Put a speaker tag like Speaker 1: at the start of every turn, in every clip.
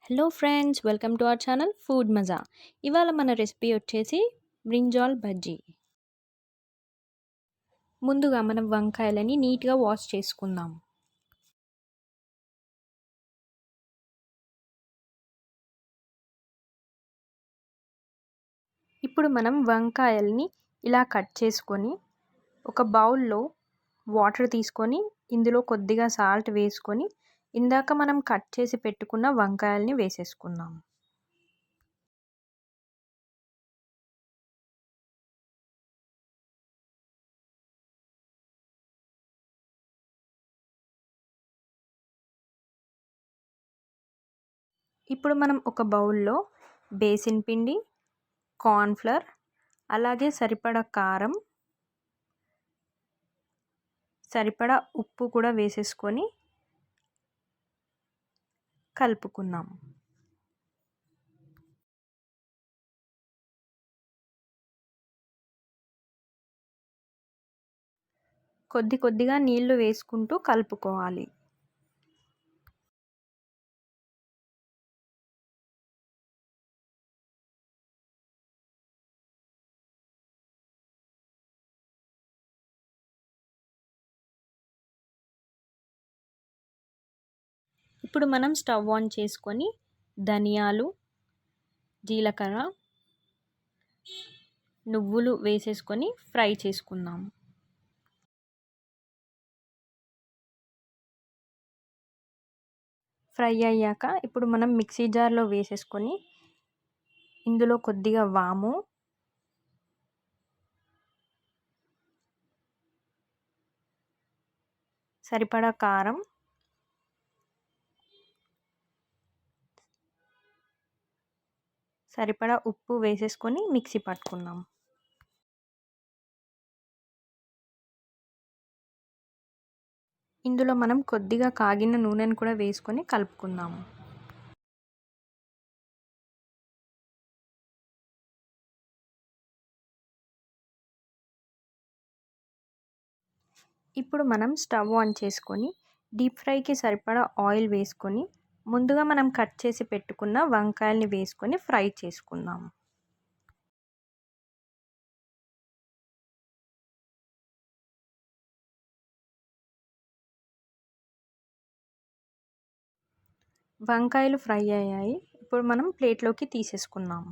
Speaker 1: Hello friends, welcome to our channel food మజా. ఇవాళ మన రెసిపీ వచ్చేసి బ్రింజాల్ బజ్జీ. ముందుగా మనం వంకాయలని నీట్గా వాష్ చేసుకుందాం. ఇప్పుడు మనం వంకాయల్ని ఇలా కట్ చేసుకొని ఒక బౌల్లో వాటర్ తీసుకొని ఇందులో కొద్దిగా సాల్ట్ వేసుకొని ఇందాక మనం కట్ చేసి పెట్టుకున్న వంకాయల్ని వేసేసుకుందాం. ఇప్పుడు మనం ఒక బౌల్లో బేసిన్ పిండి, కార్న్‌ఫ్లోర్, అలాగే సరిపడా కారం, సరిపడా ఉప్పు కూడా వేసేసుకొని కలుపుకుందాం. కొద్దిగా నీళ్లు వేసుకుంటూ కలుపుకోవాలి. ఇప్పుడు మనం స్టవ్ ఆన్ చేసుకొని ధనియాలు, జీలకర్ర, నువ్వులు వేసేసుకొని ఫ్రై చేసుకుందాం. ఫ్రై అయ్యాక ఇప్పుడు మనం మిక్సీ జార్లో వేసేసుకొని ఇందులో కొద్దిగా వాము, సరిపడా కారం, సరిపడా ఉప్పు వేసేసుకొని మిక్సీ పట్టుకుందాం. ఇందులో మనం కొద్దిగా కాగిన నూనెను కూడా వేసుకొని కలుపుకుందాం. ఇప్పుడు మనం స్టవ్ ఆన్ చేసుకొని డీప్ ఫ్రైకి సరిపడా ఆయిల్ వేసుకొని ముందుగా మనం కట్ చేసి పెట్టుకున్న వంకాయల్ని వేసుకొని ఫ్రై చేసుకుందాం. వంకాయలు ఫ్రై అయ్యాయి. ఇప్పుడు మనం ప్లేట్లోకి తీసేసుకుందాం.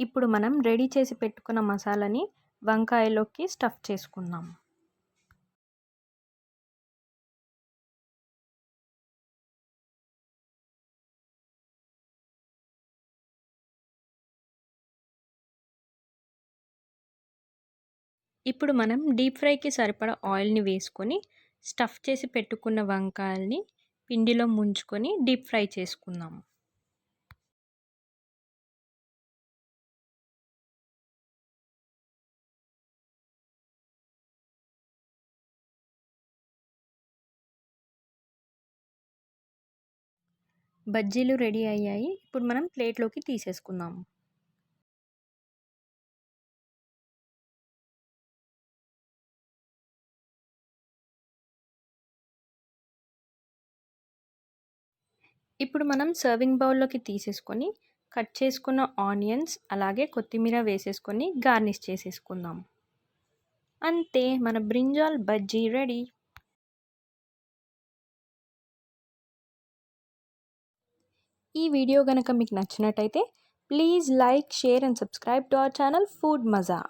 Speaker 1: ఇప్పుడు మనం రెడీ చేసి పెట్టుకున్న మసాలాని వంకాయలోకి స్టఫ్ చేసుకుందాం. ఇప్పుడు మనం డీప్ ఫ్రైకి సరిపడా ఆయిల్ని వేసుకొని స్టఫ్ చేసి పెట్టుకున్న వంకాయల్ని పిండిలో ముంచుకొని డీప్ ఫ్రై చేసుకుందాం. బజ్జీలు రెడీ అయ్యాయి. ఇప్పుడు మనం ప్లేట్లోకి తీసేసుకుందాం. ఇప్పుడు మనం సర్వింగ్ బౌల్లోకి తీసేసుకొని కట్ చేసుకున్న ఆనియన్స్ అలాగే కొత్తిమీర వేసేసుకొని గార్నిష్ చేసేసుకుందాం. అంతే, మన బ్రింజాల్ బజ్జీ రెడీ. ఈ వీడియో గనక మీకు నచ్చినట్టయితే please like, share and subscribe to our channel food మజా.